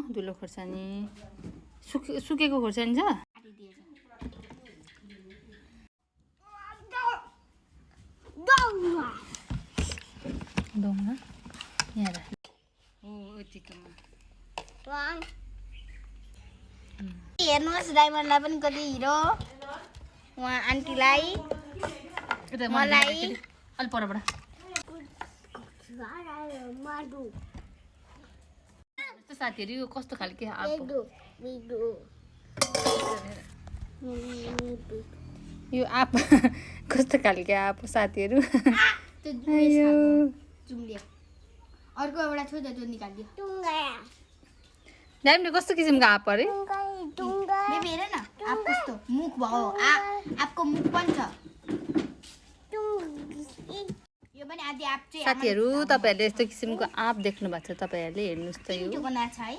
धुलो खोर्सानी सुकेको खोर्सानी छ डोङमा यहाँ राख यतिकोमा हेर्नुहोस् डायमन्डलाई पनि कति हिरो उहाँ आन्टीलाई मलाई अलि परबाट साथीहरू यो कस्तो खालके यो आप कस्तो खालके आप साथीहरू अर्को एउटा छ त्यो निकालिदियो दाइमले कस्तो किसिमको आप अरे बेबी हेर न आप कस्तो मुख भयो आपको मुख पनि छ यो पनि आदि आप चाहिँ साथीहरू तपाईहरुले यस्तो किसिमको आप देख्नु भएको छ तपाईहरुले हेर्नुस् त यो बनाछ है